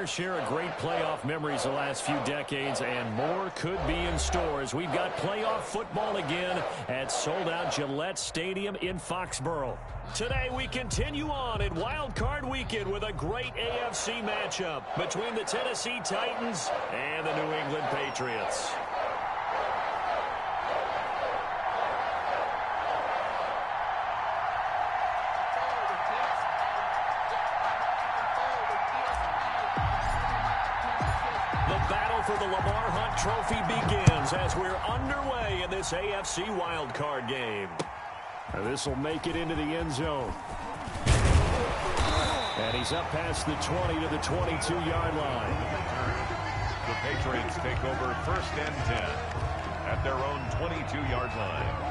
fair share of great playoff memories the last few decades, and more could be in store as we've got playoff football again at sold-out Gillette Stadium in Foxborough. Today we continue on in Wild Card Weekend with a great AFC matchup between the Tennessee Titans and the New England Patriots. For the Lamar Hunt Trophy begins as we're underway in this AFC wildcard game. This will make it into the end zone. And he's up past the 20 to the 22-yard line. The Patriots take over 1st and 10 at their own 22-yard line.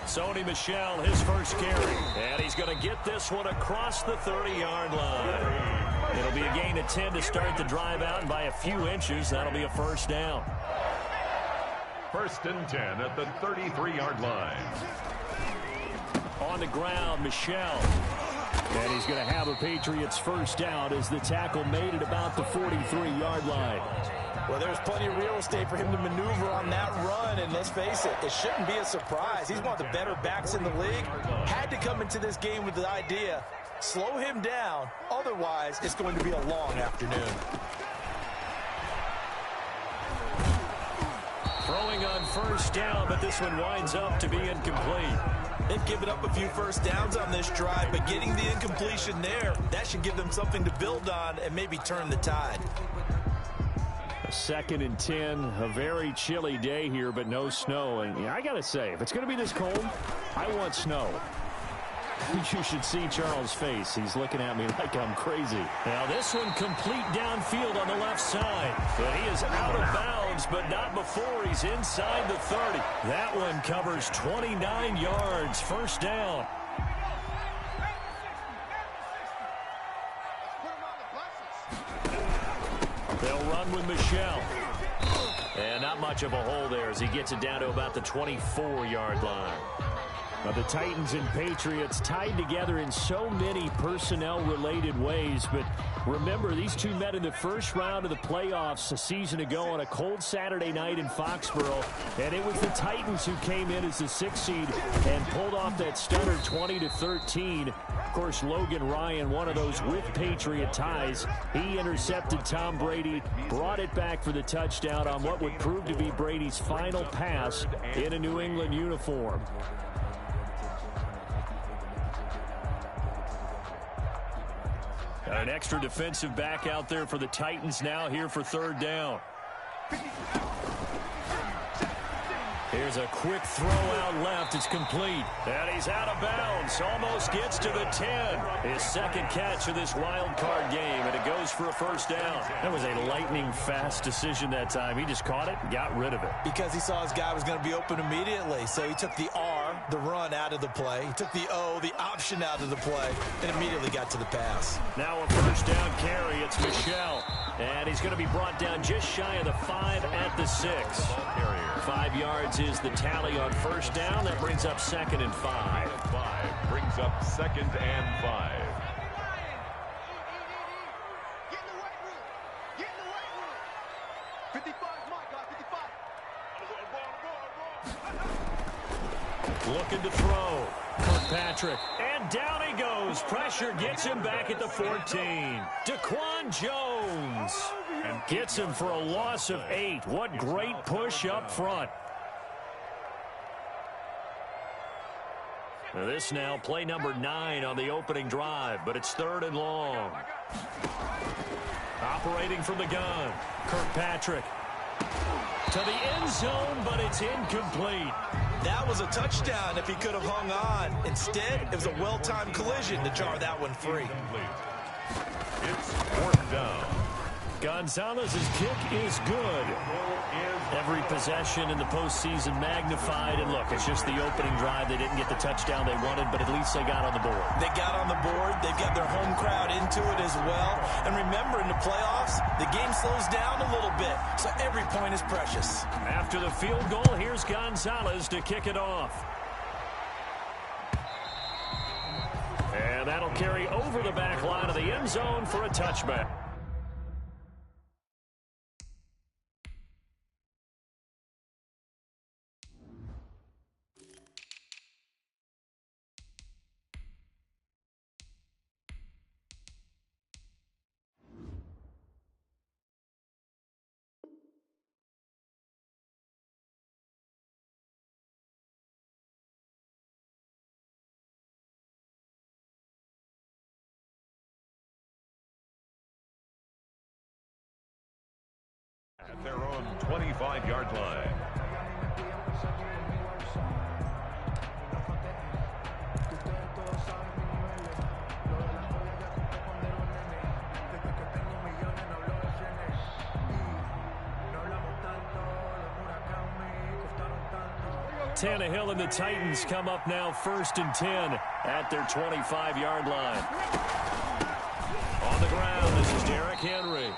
Sony Michel, his first carry. And he's going to get this one across the 30-yard line. It'll be a gain of 10 to start the drive out, and by a few inches, that'll be a first down. 1st and 10 at the 33-yard line. On the ground, Michel. And he's going to have a Patriots first down as the tackle made it about the 43-yard line. Well, there's plenty of real estate for him to maneuver on that run, and let's face it, it shouldn't be a surprise. He's one of the better backs in the league. Had to come into this game with the idea, slow him down, otherwise it's going to be a long afternoon. Throwing on first down, but this one winds up to be incomplete. They've given up a few first downs on this drive, but getting the incompletion there, that should give them something to build on and maybe turn the tide. 2nd and 10, a very chilly day here, but no snow. And I got to say, if it's going to be this cold, I want snow. You should see Charles' face. He's looking at me like I'm crazy. Now this one complete downfield on the left side. But he is out of bounds, but not before he's inside the 30. That one covers 29 yards, first down. They'll run with Michel. And not much of a hole there as he gets it down to about the 24-yard line. Now the Titans and Patriots tied together in so many personnel-related ways, but remember, these two met in the first round of the playoffs a season ago on a cold Saturday night in Foxborough, and it was the Titans who came in as the 6th seed and pulled off that stunner 20-13. Of course, Logan Ryan, one of those with Patriot ties, he intercepted Tom Brady, brought it back for the touchdown on what would prove to be Brady's final pass in a New England uniform. An extra defensive back out there for the Titans now here for 3rd down. Here's a quick throw out left. It's complete. And he's out of bounds. Almost gets to the 10. His 2nd catch of this wild card game, and it goes for a first down. That was a lightning-fast decision that time. He just caught it and got rid of it. Because he saw his guy was going to be open immediately. So he took the R, the run, out of the play. He took the O, the option, out of the play, and immediately got to the pass. Now a first down carry. It's Michel. And he's going to be brought down just shy of the 5 at the 6. 5 yards is the tally on first down. That brings up 2nd and 5. Brings up 2nd and 5. Get in the weight room. Get in the weight room. 55 is my guy. 55. Looking to throw. Kirkpatrick. And down he goes. Pressure gets him back at the 14. Daquan Jones. And gets him for a loss of 8. What great push up front. This now play number 9 on the opening drive, but it's 3rd and long. Operating from the gun. Kirkpatrick. To the end zone, but it's incomplete. That was a touchdown if he could have hung on. Instead, it was a well-timed collision to jar that one free. It's 4th down. Gonzalez's kick is good. Every possession in the postseason magnified. And look, it's just the opening drive. They didn't get the touchdown they wanted, but at least they got on the board. They got on the board. They've got their home crowd into it as well. And remember, in the playoffs, the game slows down a little bit, so every point is precious. After the field goal, here's Gonzalez to kick it off. And that'll carry over the back line of the end zone for a touchback. At their own 25-yard line. Tannehill and the Titans come up now 1st and 10 at their 25-yard line. On the ground, this is Derrick Henry.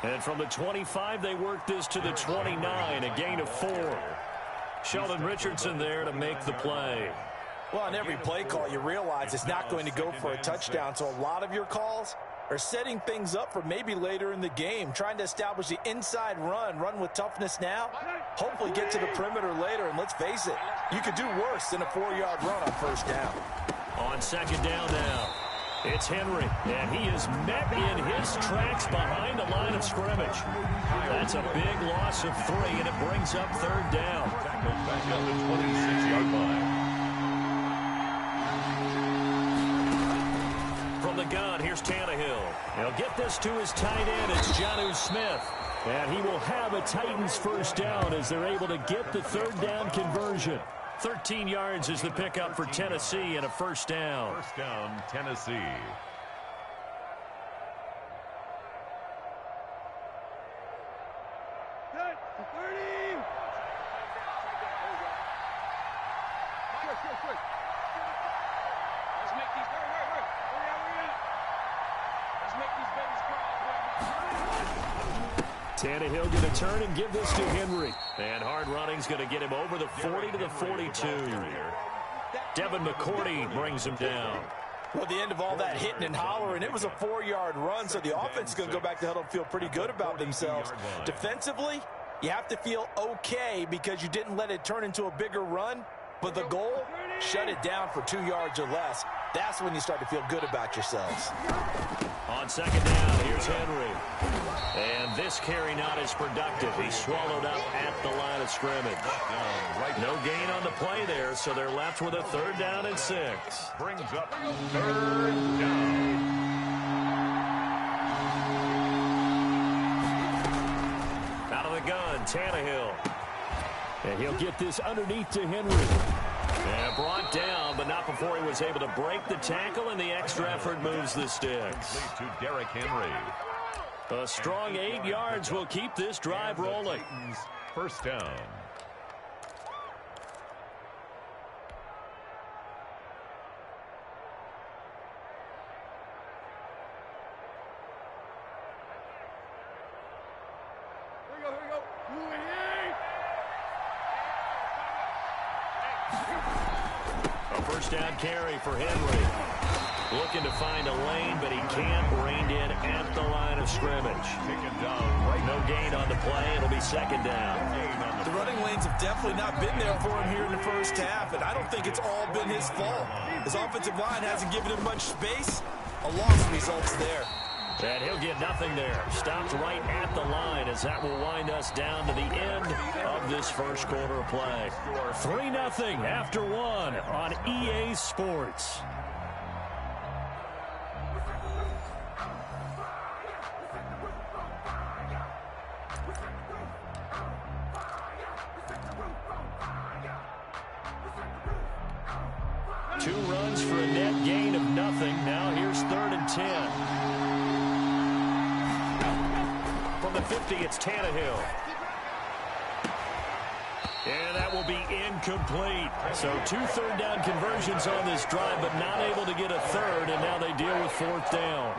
And from the 25, they work this to the 29, a gain of 4. Sheldon Richardson there to make the play. Well, on every play call, you realize it's not going to go for a touchdown, so a lot of your calls are setting things up for maybe later in the game, trying to establish the inside run with toughness now, hopefully get to the perimeter later, and let's face it, you could do worse than a 4-yard run on 1st down. On 2nd down now. It's Henry, and he is met in his tracks behind the line of scrimmage. That's a big loss of 3, and it brings up 3rd down. Tackled back on the 26-yard line. From the gun, here's Tannehill. He'll get this to his tight end. It's Jonnu Smith. And he will have a Titans 1st down as they're able to get the 3rd down conversion. 13 yards is the pickup for Tennessee and a 1st down. 1st down, Tennessee. Tannehill going to turn and give this to Henry. And hard running's going to get him over the 40 to the 42. Devin McCourty brings him down. Well, at the end of all that hitting and hollering, it was a 4-yard run, so the offense is going to go back to huddle and feel pretty good about themselves. Defensively, you have to feel okay because you didn't let it turn into a bigger run, but the goal, shut it down for 2 yards or less. That's when you start to feel good about yourselves. On 2nd down, here's Henry. And this carry not as productive. He's swallowed up at the line of scrimmage. No gain on the play there, so they're left with a 3rd down and 6. Brings up 3rd down. Out of the gun, Tannehill. And he'll get this underneath to Henry. And brought down, but not before he was able to break the tackle, and the extra effort moves the sticks. To Derrick Henry. A strong 8 yards will keep this drive rolling. 1st down. Here we go. A 1st down carry for Henry. Looking to find a lane, but he can't. Reined in at the line of scrimmage. No gain on the play. It'll be 2nd down. The running lanes have definitely not been there for him here in the 1st half, and I don't think it's all been his fault. His offensive line hasn't given him much space. A loss results there. And he'll get nothing there. Stopped right at the line as that will wind us down to the end of this 1st quarter of play. 3-0 after 1 on EA Sports. Two runs for a net gain of nothing. Now here's 3rd and 10. the 50, it's Tannehill. And that will be incomplete. So 2 third-down conversions on this drive, but not able to get a third, and now they deal with 4th down.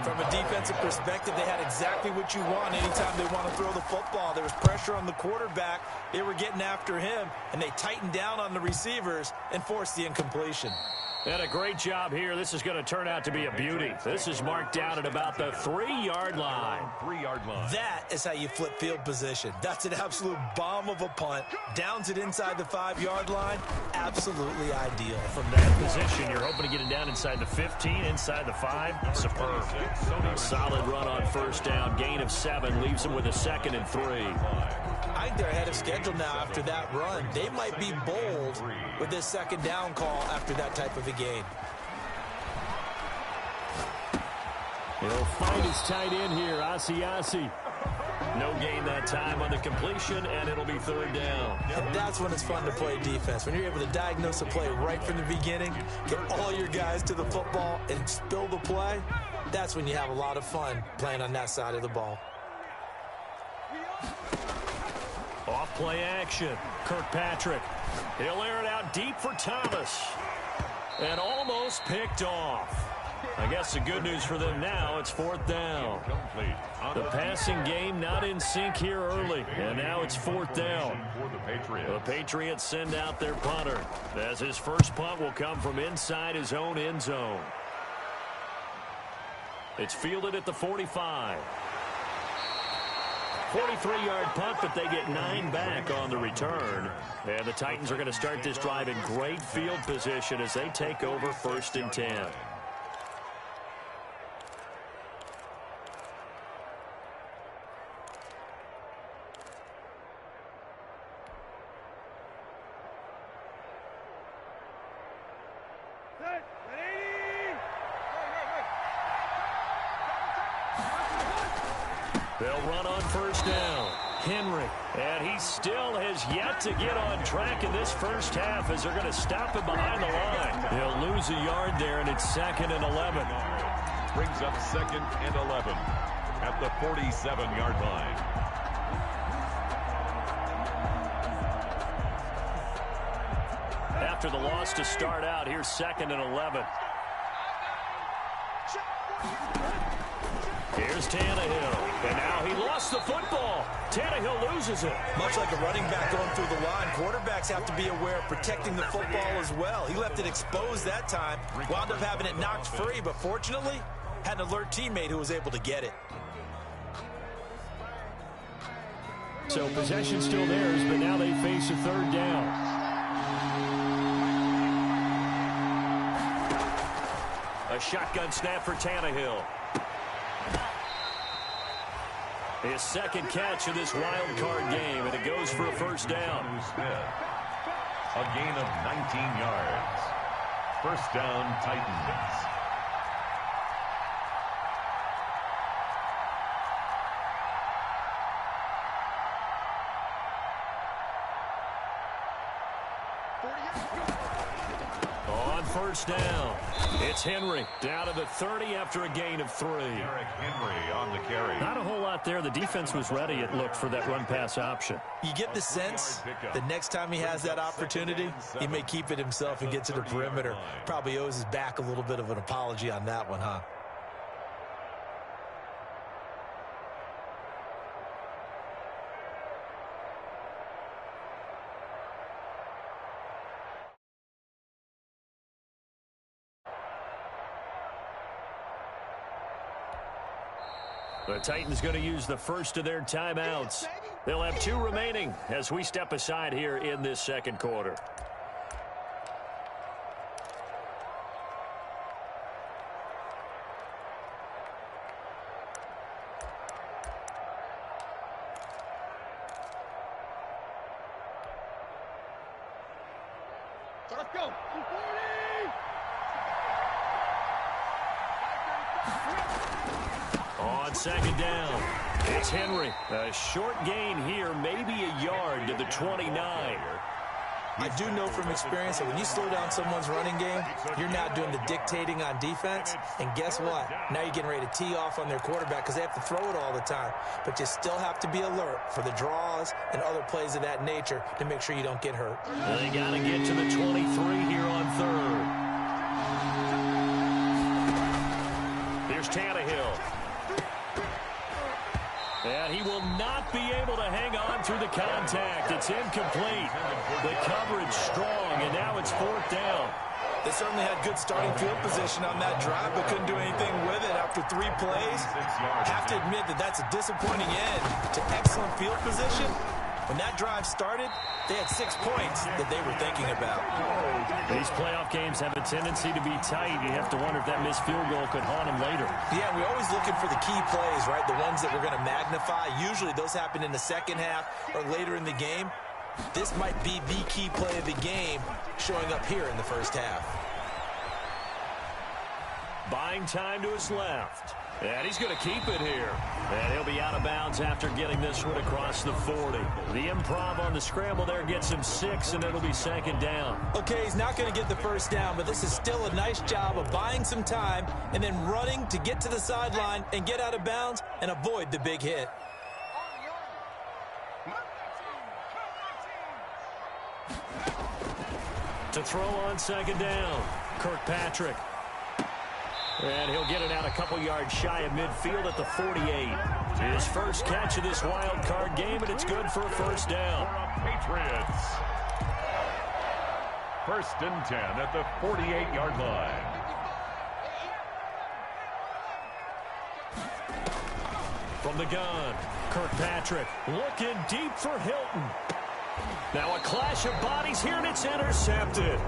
From a defensive perspective, they had exactly what you want anytime they want to throw the football. There was pressure on the quarterback. They were getting after him, and they tightened down on the receivers and forced the incompletion. And a great job here. This is going to turn out to be a beauty. This is marked down at about the 3-yard line. 3-yard line. That is how you flip field position. That's an absolute bomb of a punt. Downs it inside the 5-yard line. Absolutely ideal. From that position, you're hoping to get it down inside the 15, inside the 5. Superb. A solid run on 1st down. Gain of 7 leaves them with a 2nd and 3. I think they're ahead of schedule now after that run. They might be bold with this 2nd down call after that type of a gain. He'll find his tight end here, Asiasi. No gain that time on the completion, and it'll be 3rd down. And that's when it's fun to play defense. When you're able to diagnose a play right from the beginning, get all your guys to the football, and spill the play, that's when you have a lot of fun playing on that side of the ball. Off play action. Kirkpatrick. He'll air it out deep for Thomas. And almost picked off. I guess the good news for them now, it's 4th down. The passing game not in sync here early. And now it's 4th down. The Patriots send out their punter, as his first punt will come from inside his own end zone. It's fielded at the 45. 43-yard punt, but they get 9 back on the return. And the Titans are going to start this drive in great field position as they take over 1st and 10. They'll run on 1st down. Henry. And he still has yet to get on track in this first half as they're going to stop him behind the line. He'll lose a yard there, and it's 2nd and 11. Brings up 2nd and 11 at the 47-yard line. After the loss to start out, here's 2nd and 11. Here's Tannehill. And now he lost the football. Tannehill loses it. Much like a running back going through the line, quarterbacks have to be aware of protecting the football as well. He left it exposed that time. Wound up having it knocked free, but fortunately, had an alert teammate who was able to get it. So possession still theirs, but now they face a 3rd down. A shotgun snap for Tannehill. His 2nd catch of this wild card game, and it goes for a 1st down. A gain of 19 yards. 1st down, Titans. On 1st down, it's Henry down to the 30 after a gain of 3. Derrick Henry on the carry. Not a whole lot there. The defense was ready, it looked, for that run-pass option. You get the sense the next time he has that opportunity, he may keep it himself and get to the perimeter. Probably owes his back a little bit of an apology on that one, huh? The Titans going to use the first of their timeouts. They'll have 2 remaining as we step aside here in this 2nd quarter. So let's go. 240. On 2nd down, it's Henry. A short gain here, maybe a yard to the 29. I do know from experience that when you slow down someone's running game, you're now doing the dictating on defense. And guess what? Now you're getting ready to tee off on their quarterback because they have to throw it all the time. But you still have to be alert for the draws and other plays of that nature to make sure you don't get hurt. They got to get to the 23 here on third. Here's Tannehill. And he will not be able to hang on through the contact. It's incomplete. The coverage strong, and now it's fourth down. They certainly had good starting field position on that drive, but couldn't do anything with it after 3 plays. Have to admit that that's a disappointing end to excellent field position. When that drive started, they had 6 points that they were thinking about. These playoff games have a tendency to be tight. You have to wonder if that missed field goal could haunt them later. Yeah, we're always looking for the key plays, right? The ones that we're going to magnify. Usually those happen in the second half or later in the game. This might be the key play of the game showing up here in the first half. Buying time to his left. And he's going to keep it here. And he'll be out of bounds after getting this one across the 40. The improv on the scramble there gets him 6, and it'll be second down. Okay, he's not going to get the first down, but this is still a nice job of buying some time and then running to get to the sideline and get out of bounds and avoid the big hit. To throw on second down, Kirkpatrick. And he'll get it out a couple yards shy of midfield at the 48. His first catch of this wild card game, and it's good for a first down. Patriots. First and 10 at the 48-yard line. From the gun, Kirkpatrick looking deep for Hilton. Now a clash of bodies here, and it's intercepted.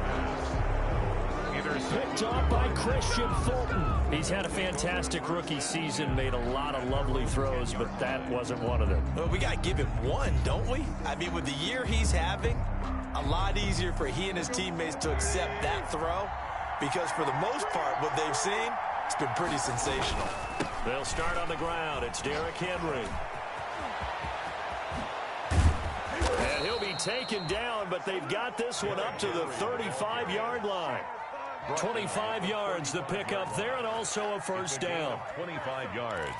Picked up by Christian Fulton. He's had a fantastic rookie season, made a lot of lovely throws, but that wasn't one of them. Well, we got to give him one, don't we? I mean, with the year he's having, a lot easier for he and his teammates to accept that throw because for the most part, what they've seen, it's been pretty sensational. They'll start on the ground. It's Derrick Henry. And he'll be taken down, but they've got this one up to the 35-yard line. 25 yards the pickup there, and also a first down. 25 yards.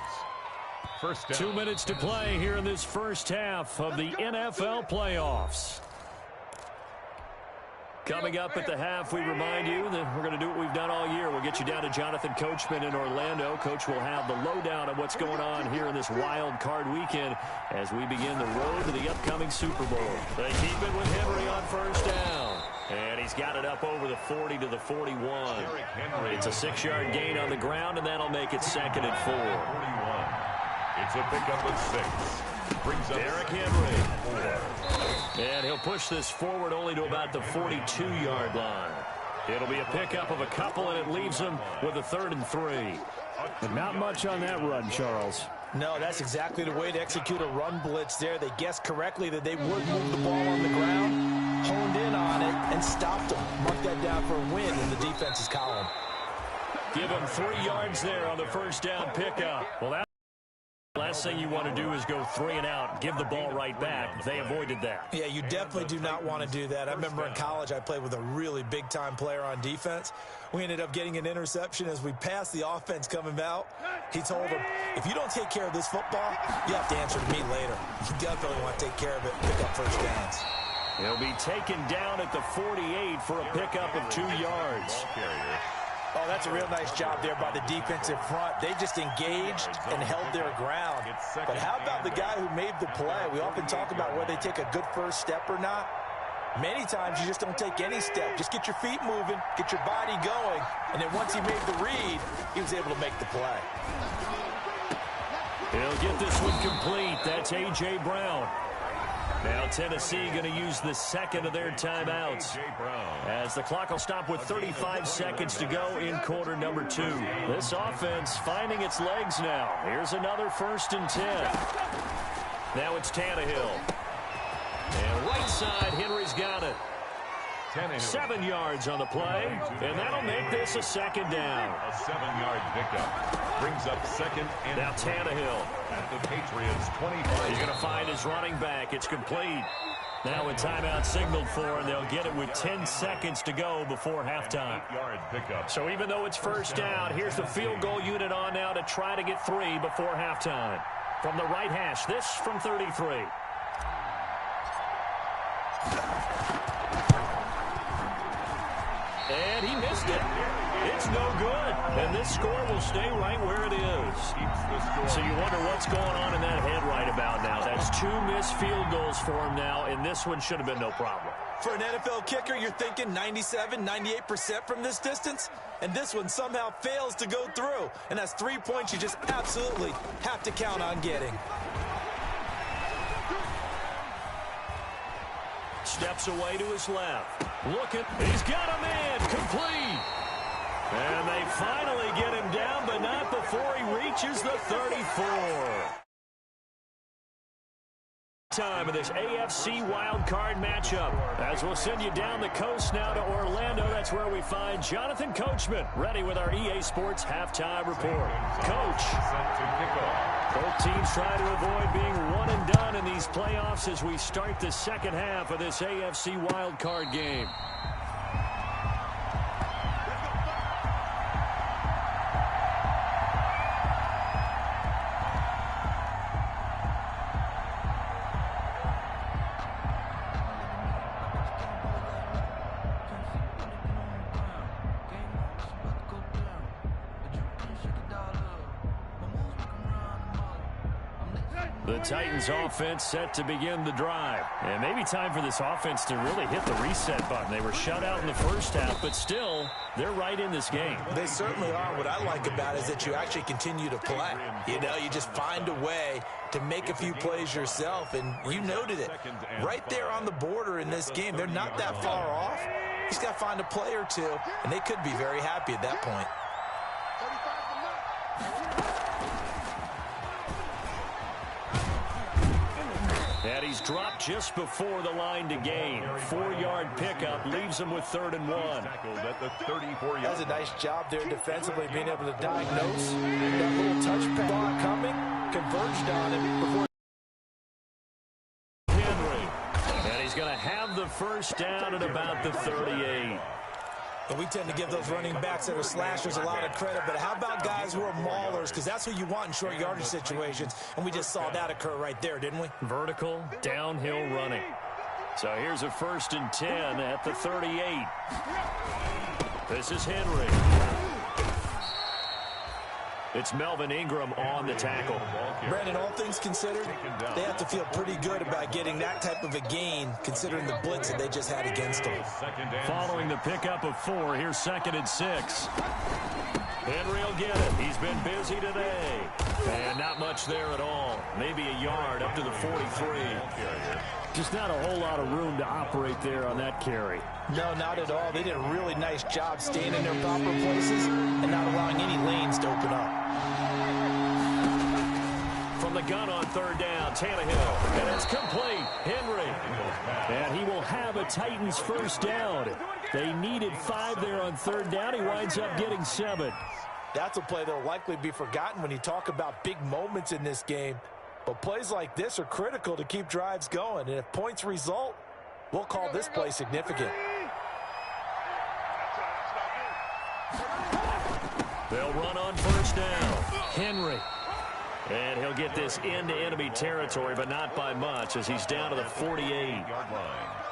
First down. 2 minutes to play here in this first half of the NFL playoffs. Coming up at the half, we remind you that we're going to do what we've done all year. We'll get you down to Jonathan Coachman in Orlando. Coach will have the lowdown on what's going on here in this wild card weekend as we begin the road to the upcoming Super Bowl. They keep it with Henry on first down. And he's got it up over the 40 to the 41. It's a 6-yard gain on the ground, and that'll make it second and 4. 41. It's a pickup of 6. Brings up Derrick Henry. And he'll push this forward only to about the 42-yard line. It'll be a pickup of a couple, and it leaves him with a 3rd and 3. But not much on that run, Charles. No, that's exactly the way to execute a run blitz there. They guessed correctly that they would move the ball on the ground, honed in on it, and stopped them. Mark that down for a win in the defense's column. Give him 3 yards there on the first down pickup. Well, that last thing you want to do is go 3 and out, give the ball right back. They avoided that. Yeah, you definitely do not want to do that. I remember in college I played with a really big-time player on defense. We ended up getting an interception as we passed the offense coming out. He told him, if you don't take care of this football, you have to answer to me later. You definitely want to take care of it, pick up first downs. He'll be taken down at the 48 for a pickup of 2 yards. Oh, that's a real nice job there by the defensive front. They just engaged and held their ground. But how about the guy who made the play? We often talk about whether they take a good first step or not. Many times you just don't take any step. Just get your feet moving, get your body going, and then once he made the read, he was able to make the play. He'll get this one complete. That's A.J. Brown. Now Tennessee going to use the second of their timeouts as the clock will stop with 35 seconds to go in quarter number 2. This offense finding its legs now. Here's another 1st and 10. Now it's Tannehill. And right side, Henry's got it. 7 yards on the play, and that'll make this a second down. A 7-yard pickup brings up second and now Tannehill at the Patriots 25. He's going to find his running back. It's complete. Now with timeout signaled for, and they'll get it with 10 seconds to go before halftime. So even though it's first down, here's the field goal unit on now to try to get 3 before halftime. From the right hash, this from 33. And he missed it. It's no good. And this score will stay right where it is. So you wonder what's going on in that head right about now. That's 2 missed field goals for him now, and this one should have been no problem. For an NFL kicker, you're thinking 97, 98% from this distance, and this one somehow fails to go through. And that's 3 points you just absolutely have to count on getting. Steps away to his left. Looking. He's got a man. Complete. And they finally get him down, but not before he reaches the 34. Time of this AFC wildcard matchup. As we'll send you down the coast now to Orlando. That's where we find Jonathan Coachman, ready with our EA Sports halftime report. Coach. Both teams try to avoid being one and done in these playoffs as we start the second half of this AFC wildcard game. The Titans offense set to begin the drive. And maybe time for this offense to really hit the reset button. They were shut out in the first half, but still, they're right in this game. They certainly are. What I like about it is that you actually continue to play. You know, you just find a way to make a few plays yourself, and you noted it. Right there on the border in this game, they're not that far off. He's got to find a play or two, and they could be very happy at that point. And he's dropped just before the line to gain. 4-yard pickup leaves him with 3rd and 1. That's a nice job there defensively, being able to diagnose that little touch pass coming, converged on him before Henry. And he's going to have the first down at about the 38. And we tend to give those running backs that are slashers a lot of credit, but how about guys who are maulers? Because that's what you want in short yardage situations, and we just saw that occur right there, didn't we? Vertical, downhill running. So here's a 1st and 10 at the 38. This is Henry. It's Melvin Ingram on the tackle. Brandon, all things considered, they have to feel pretty good about getting that type of a gain, considering the blitz that they just had against them. Following the pickup of 4, here's 2nd and 6. Henry will get it. He's been busy today. And not much there at all. Maybe a yard up to the 43. Just not a whole lot of room to operate there on that carry. No, not at all. They did a really nice job staying in their proper places and not allowing any lanes to open up. From the gun on 3rd down, Tannehill. And it's complete. Henry. And he will have a Titans first down. They needed 5 there on 3rd down. He winds up getting 7. That's a play that will likely be forgotten when you talk about big moments in this game. But plays like this are critical to keep drives going. And if points result, we'll call this play significant. They'll run on 1st down. Henry. And he'll get this into enemy territory, but not by much as he's down to the 48.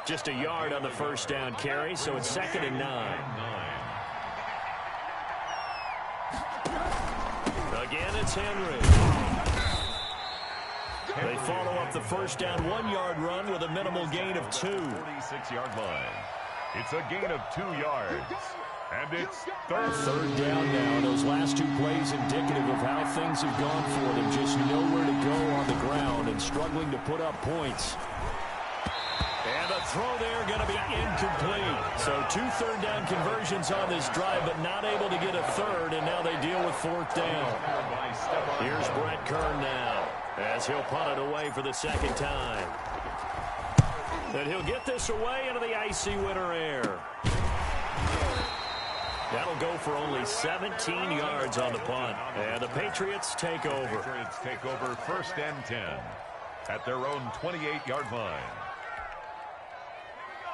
Just a yard on the 1st down carry, so it's 2nd and 9. Again, it's Henry. They follow up the 1st down 1-yard run with a minimal gain of 2. 46-yard line. It's a gain of 2 yards. And it's 3rd down now. Those last 2 plays indicative of how things have gone for them. Just nowhere to go on the ground and struggling to put up points. And the throw there going to be incomplete. So 2 3rd down conversions on this drive, but not able to get a 3rd, and now they deal with 4th down. Here's Brett Kern now as he'll punt it away for the 2nd time. And he'll get this away into the icy winter air. That'll go for only 17 yards on the punt. And the Patriots take over. Patriots take over 1st and 10 at their own 28-yard line.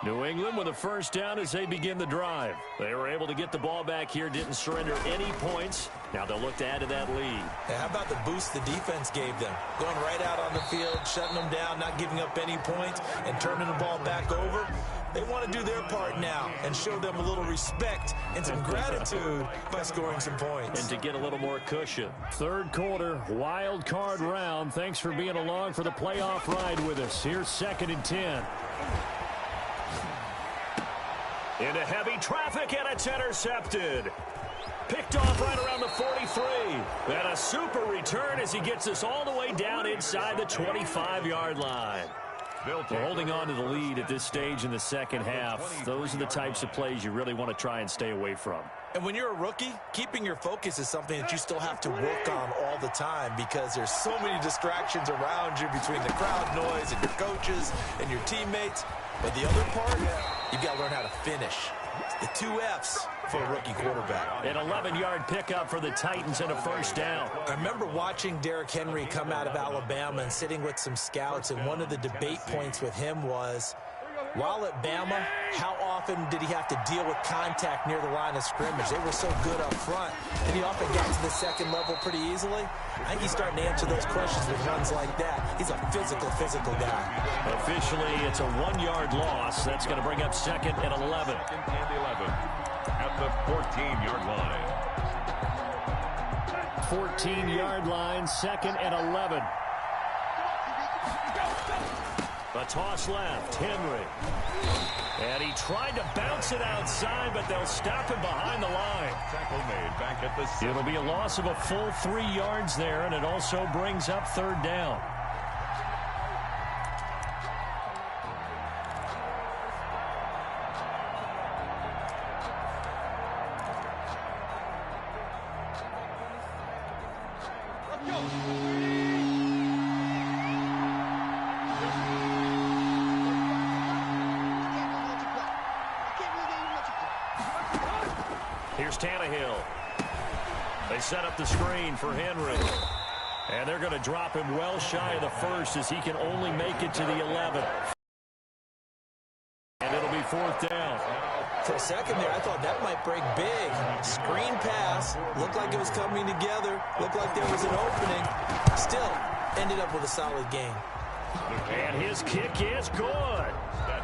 New England with a first down as they begin the drive. They were able to get the ball back here, didn't surrender any points. Now they'll look to add to that lead. Yeah, how about the boost the defense gave them? Going right out on the field, shutting them down, not giving up any points, and turning the ball back over. They want to do their part now and show them a little respect and some gratitude by scoring some points. And to get a little more cushion. Third quarter, wild card round. Thanks for being along for the playoff ride with us. Here's 2nd and 10. Into heavy traffic, and it's intercepted. Picked off right around the 43. And a super return as he gets us all the way down inside the 25-yard line. We're holding on to the lead at this stage in the second half. Those are the types of plays you really want to try and stay away from. And when you're a rookie, keeping your focus is something that you still have to work on all the time because there's so many distractions around you between the crowd noise and your coaches and your teammates. But the other part, you've got to learn how to finish. The 2 F's for a rookie quarterback. An 11-yard pickup for the Titans and a first down. I remember watching Derrick Henry come out of Alabama and sitting with some scouts, and one of the debate points with him was, while at Bama, how often did he have to deal with contact near the line of scrimmage? They were so good up front, and he often got to the second level pretty easily. I think he's starting to answer those questions with runs like that. He's a physical guy. Officially, it's a 1-yard loss. That's going to bring up 2nd and 11. 2nd and 11 at the 14-yard line. 14-yard line, 2nd and 11. A toss left, Henry. And he tried to bounce it outside, but they'll stop him behind the line. Tackle made back at the 7. It'll be a loss of a full 3 yards there, and it also brings up 3rd down. Here's Tannehill. They set up the screen for Henry. And they're going to drop him well shy of the 1st as he can only make it to the 11th. And it'll be 4th down. For a second there, I thought that might break big. Screen pass. Looked like it was coming together. Looked like there was an opening. Still, ended up with a solid game. And his kick is good.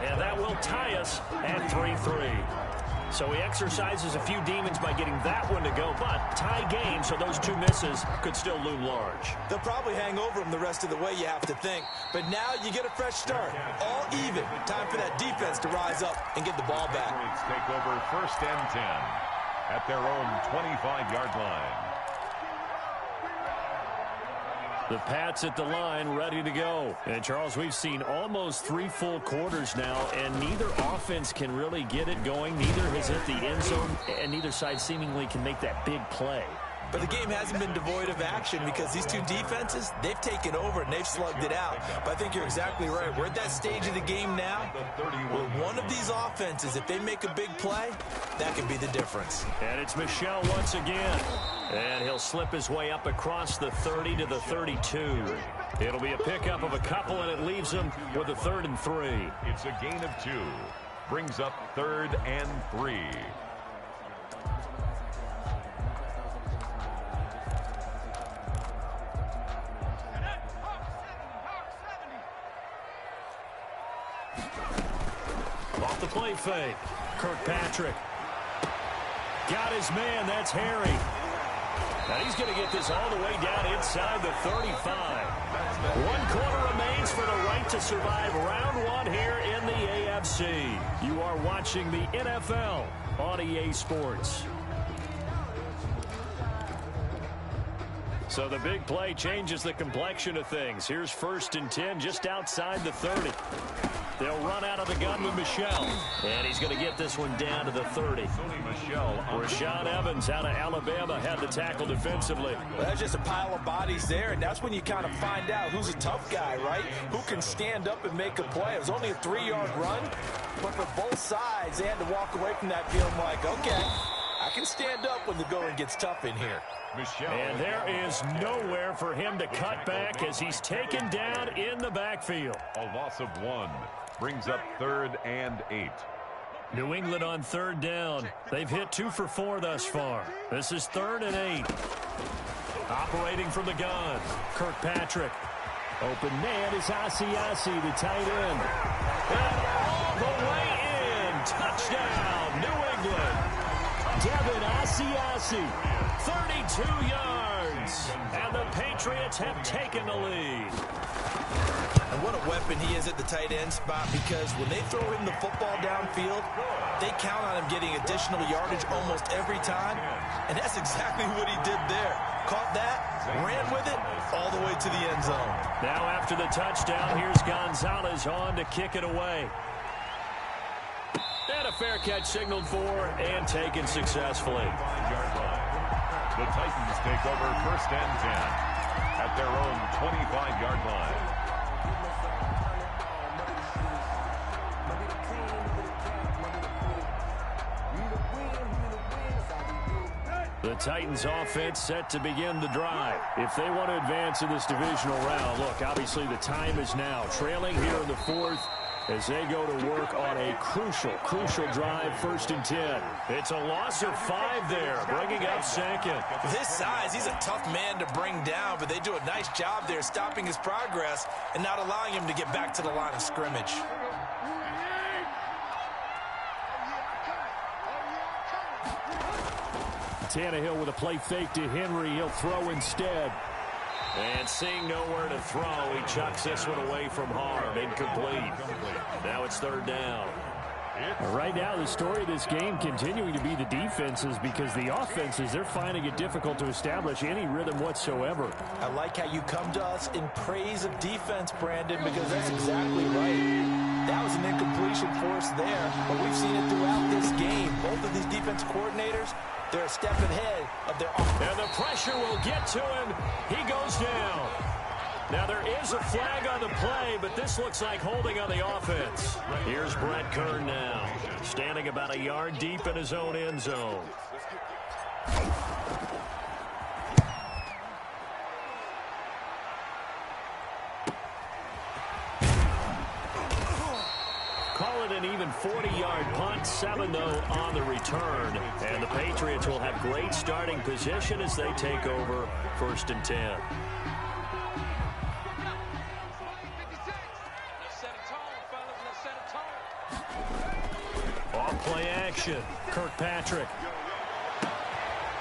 And that will tie us at 3-3. So he exercises a few demons by getting that one to go, but tie game, so those 2 misses could still loom large. They'll probably hang over him the rest of the way, you have to think. But now you get a fresh start. All even. Time for that defense to rise up and get the ball back. Patriots take over 1st and 10 at their own 25-yard line. The Pats at the line, ready to go. And, Charles, we've seen almost 3 full quarters now, and neither offense can really get it going. Neither has hit the end zone, and neither side seemingly can make that big play. But the game hasn't been devoid of action because these 2 defenses, they've taken over and they've slugged it out. But I think you're exactly right. We're at that stage of the game now where one of these offenses, if they make a big play, that could be the difference. And it's Michel once again. And he'll slip his way up across the 30 to the 32. It'll be a pickup of a couple, and it leaves him with a 3rd and 3. It's a gain of 2. Brings up 3rd and 3. Off the play fake. Kirkpatrick. Got his man. That's Harry. And he's going to get this all the way down inside the 35. 1 quarter remains for the right to survive round 1 here in the AFC. You are watching the NFL on EA Sports. So the big play changes the complexion of things. Here's 1st and 10 just outside the 30. They'll run out of the gun with Michel. And he's going to get this one down to the 30. Rashaan Evans out of Alabama had the tackle defensively. Well, that's just a pile of bodies there, and that's when you kind of find out who's a tough guy, right? Who can stand up and make a play. It was only a 3-yard run, but for both sides, they had to walk away from that feeling like, okay, I can stand up when the going gets tough in here. And there is nowhere for him to cut back as he's taken down in the backfield. A loss of 1. Brings up 3rd and 8. New England on 3rd down. They've hit 2 for 4 thus far. This is 3rd and 8. Operating from the gun, Kirkpatrick. Open man is Asiasi, the tight end. And all the way in. Touchdown, New England. Devin Asiasi, 32 yards. And the Patriots have taken the lead. And what a weapon he is at the tight end spot, because when they throw him the football downfield, they count on him getting additional yardage almost every time. And that's exactly what he did there. Caught that, ran with it, all the way to the end zone. Now after the touchdown, here's Gonzalez on to kick it away. And a fair catch signaled for and taken successfully. The Titans take over 1st and 10 at their own 25-yard line. The Titans offense set to begin the drive. If they want to advance in this divisional round, look, obviously the time is now. Trailing here in the 4th as they go to work on a crucial drive, 1st and 10. It's a loss of 5 there, bringing up 2nd. With his size, he's a tough man to bring down, but they do a nice job there stopping his progress and not allowing him to get back to the line of scrimmage. Tannehill with a play fake to Henry. He'll throw instead. And seeing nowhere to throw, he chucks this one away from harm. Incomplete. Now it's 3rd down. Right now, the story of this game continuing to be the defenses, because the offenses, they're finding it difficult to establish any rhythm whatsoever. I like how you come to us in praise of defense, Brandon, because that's exactly right. That was an incompletion for us there, but we've seen it throughout this game. Both of these defense coordinators, they're a step ahead of their offense. And the pressure will get to him. He goes down. Now there is a flag on the play, but this looks like holding on the offense. Here's Brett Kern now, standing about a yard deep in his own end zone. Call it an even 40-yard punt, 7 though on the return. And the Patriots will have great starting position as they take over 1st and 10. Off play action, Kirkpatrick.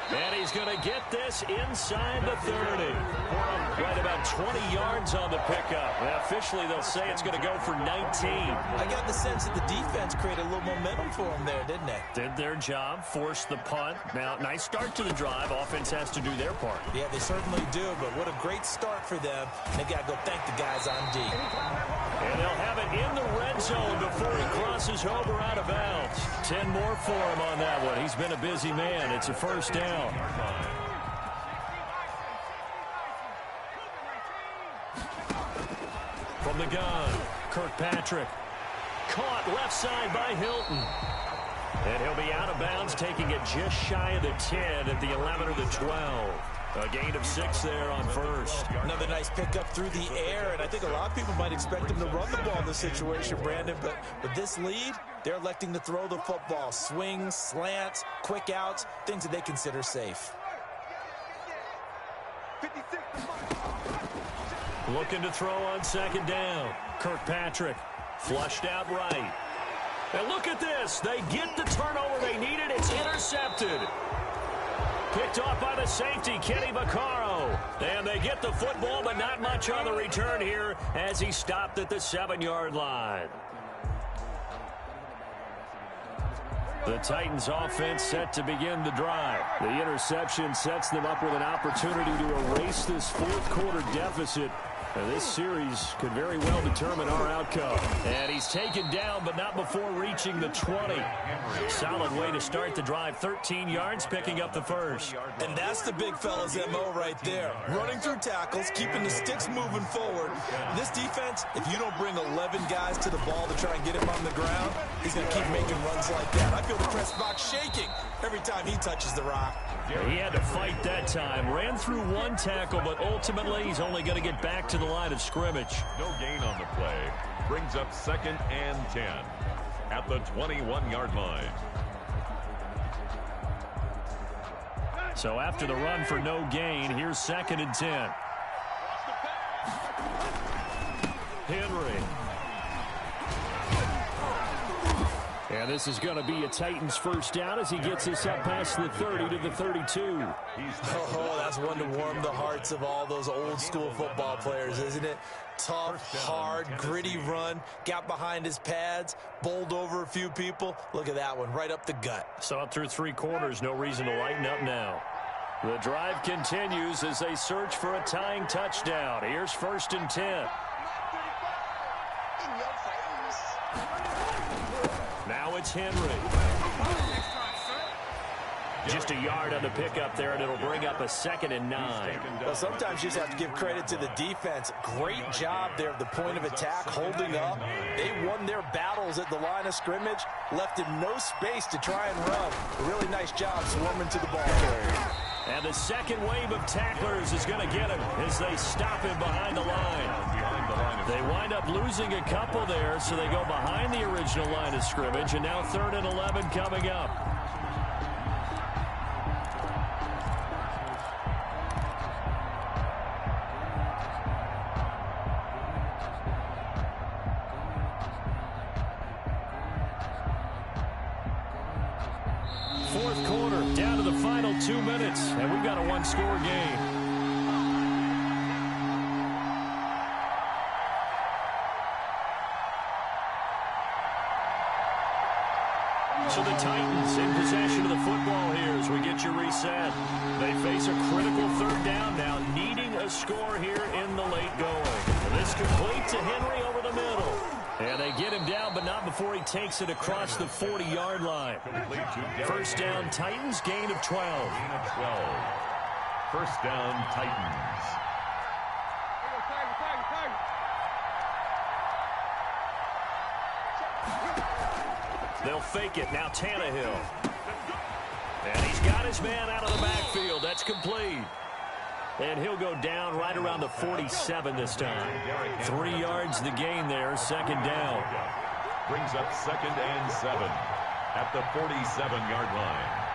And he's going to get this inside the 30. Right about 20 yards on the pickup. And officially, they'll say it's going to go for 19. I got the sense that the defense created a little momentum for him there, didn't they? Did their job, forced the punt. Now, nice start to the drive. Offense has to do their part. Yeah, they certainly do, but what a great start for them. They got to go thank the guys on D. And they'll have it in the red zone before he crosses over out of bounds. 10 more for him on that one. He's been a busy man. It's a 1st down. From the gun, Kirkpatrick. Caught left side by Hilton. And he'll be out of bounds, taking it just shy of the 10 at the 11 or the 12. A gain of 6 there on 1st. Another nice pickup through the air, and I think a lot of people might expect him to run the ball in this situation, Brandon, but with this lead, they're electing to throw the football. Swings, slants, quick outs, things that they consider safe. Looking to throw on 2nd down. Kirkpatrick flushed out right. And look at this. They get the turnover they needed. It's intercepted. Picked off by the safety, Kenny Vaccaro. And they get the football, but not much on the return here as he stopped at the 7-yard line. The Titans offense set to begin the drive. The interception sets them up with an opportunity to erase this 4th quarter deficit. And this series could very well determine our outcome. And he's taken down, but not before reaching the 20. Solid way to start the drive. 13 yards, picking up the 1st. And that's the big fella's MO right there. Running through tackles, keeping the sticks moving forward. This defense, if you don't bring 11 guys to the ball to try and get him on the ground, he's going to keep making runs like that. I feel the press box shaking every time he touches the rock. He had to fight that time. Ran through one tackle, but ultimately he's only going to get back to the line of scrimmage. No gain on the play. Brings up 2nd and 10 at the 21-yard line. So after the run for no gain, here's 2nd and 10. Henry. And this is going to be a Titans first down as he gets us up past the 30 to the 32. Oh, that's one to warm the hearts of all those old school football players, isn't it? Tough, hard, gritty run, got behind his pads, bowled over a few people. Look at that one, right up the gut. Saw it through 3 quarters, no reason to lighten up now. The drive continues as they search for a tying touchdown. Here's 1st and 10. Now it's Henry. Just a yard on the pickup there, and it'll bring up a 2nd and 9. Well, sometimes you just have to give credit to the defense. Great job there at the point of attack, holding up. They won their battles at the line of scrimmage, left him no space to try and run. A really nice job swarming to the ball carrier. And the second wave of tacklers is going to get him as they stop him behind the line. They wind up losing a couple there, so they go behind the original line of scrimmage, and now 3rd and 11 coming up. Fourth quarter, down to the final 2 minutes, and we've got a 1-score game. So the Titans in possession of the football here as we get you reset. They face a critical 3rd down now, needing a score here in the late going. And this complete to Henry over the middle. And they get him down, but not before he takes it across the 40-yard line. First down, Titans, gain of 12. First down, Titans. They'll fake it. Now Tannehill. And he's got his man out of the backfield. That's complete. And he'll go down right around the 47 this time. 3 yards the gain there, 2nd down. Brings up 2nd and 7 at the 47-yard line.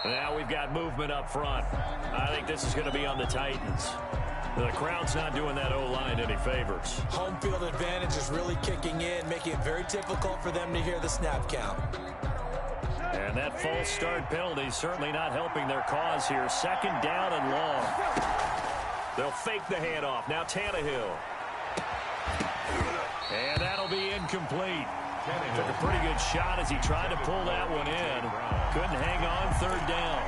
Now we've got movement up front. I think this is going to be on the Titans. The crowd's not doing that O-line any favors. Home field advantage is really kicking in, making it very difficult for them to hear the snap count. And that false start penalty is certainly not helping their cause here. 2nd down and long. They'll fake the handoff. Now Tannehill. And that'll be incomplete. Took a pretty good shot as he tried to pull that one in. Couldn't hang on, 3rd down.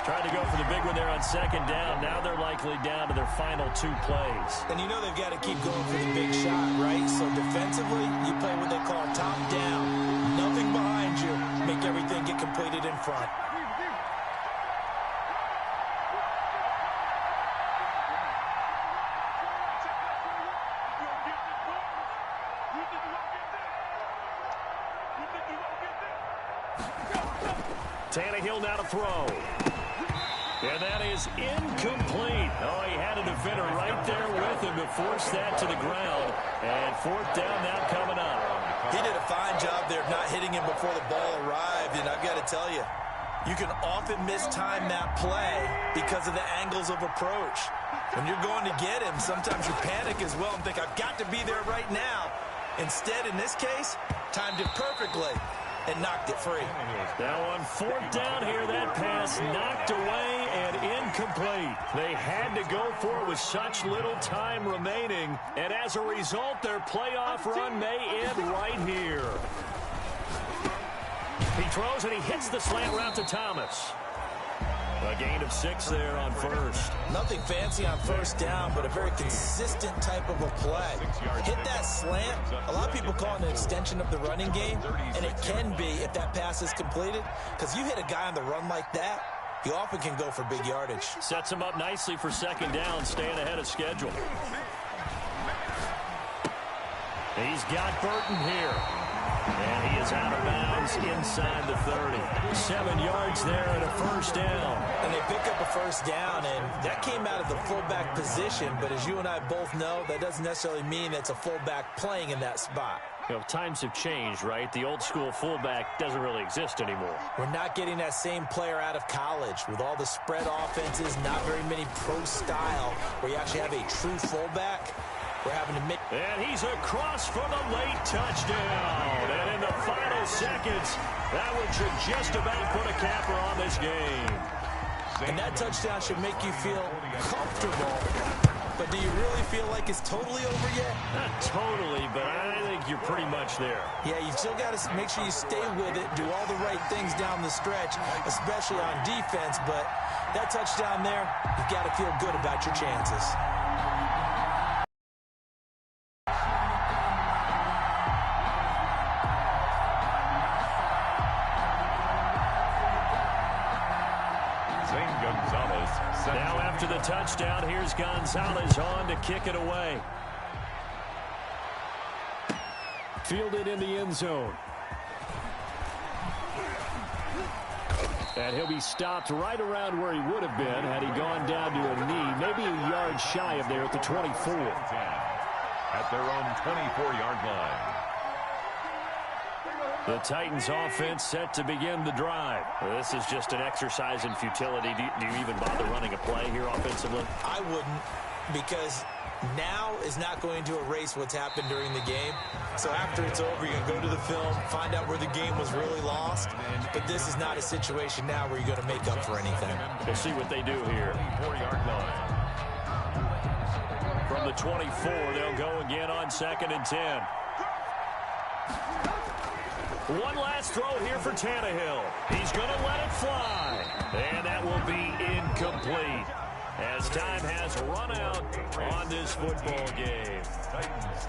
Tried to go for the big one there on 2nd down. Now they're likely down to their final 2 plays. And you know they've got to keep going for the big shot, right? So defensively, you play what they call top down. Nothing behind you. Make everything get completed in front. Tannehill now to throw. And that is incomplete. Oh, he had a defender right there with him to force that to the ground. And 4th down now coming up. He did a fine job there of not hitting him before the ball arrived. And I've got to tell you, you can often mistime that play because of the angles of approach. When you're going to get him, sometimes you panic as well and think, I've got to be there right now. Instead, in this case, timed it perfectly and knocked it free. Now on 4th down here, that pass knocked away and incomplete. They had to go for it with such little time remaining, and as a result, their playoff run may end right here. He throws and he hits the slant route to Thomas. A gain of 6 there on 1st. Nothing fancy on 1st down, but a very consistent type of a play. Hit that slant. A lot of people call it an extension of the running game, and it can be if that pass is completed, because you hit a guy on the run like that, he often can go for big yardage. Sets him up nicely for second down, staying ahead of schedule. He's got Burton here. And he is out of bounds inside the 30. 7 yards there and a first down. And they pick up a first down, and that came out of the fullback position. But as you and I both know, that doesn't necessarily mean it's a fullback playing in that spot. You know, times have changed, right? The old school fullback doesn't really exist anymore. We're not getting that same player out of college with all the spread offenses, not very many pro style where you actually have a true fullback. We're having to make... And he's across for the late touchdown. And in the final seconds, that one should just about put a capper on this game. And that touchdown should make you feel comfortable. But do you really feel like it's totally over yet? Not totally, but I think you're pretty much there. Yeah, you still got to make sure you stay with it, do all the right things down the stretch, especially on defense. But that touchdown there, you've got to feel good about your chances. Now after the touchdown, here's Gonzalez on to kick it away. Fielded in the end zone. And he'll be stopped right around where he would have been had he gone down to a knee, maybe a yard shy of there at the 24. At their own 24-yard line. The Titans offense set to begin the drive. This is just an exercise in futility. Do you even bother running a play here offensively? I wouldn't, because now is not going to erase what's happened during the game. So after it's over, you're going to go to the film, find out where the game was really lost. But this is not a situation now where you're going to make up for anything. We'll see what they do here. 24-yard line. From the 24, they'll go again on 2nd and 10. One last throw here for Tannehill. He's going to let it fly. And that will be incomplete as time has run out on this football game.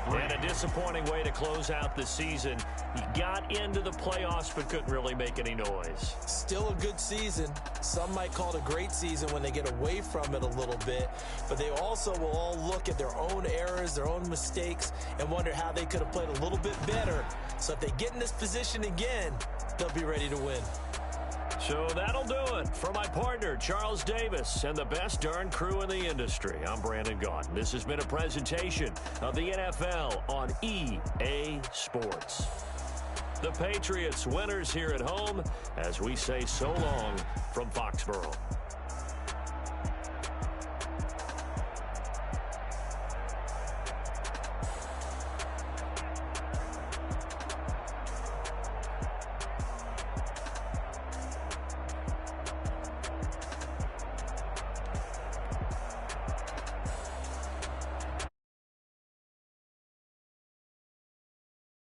And a disappointing way to close out the season. He got into the playoffs but couldn't really make any noise. Still a good season. Some might call it a great season when they get away from it a little bit. But they also will all look at their own errors, their own mistakes, and wonder how they could have played a little bit better. So if they get in this position again, they'll be ready to win. So that'll do it for my partner, Charles Davis, and the best darn crew in the industry. I'm Brandon Gaughan. This has been a presentation of the NFL on EA Sports. The Patriots winners here at home as we say so long from Foxborough.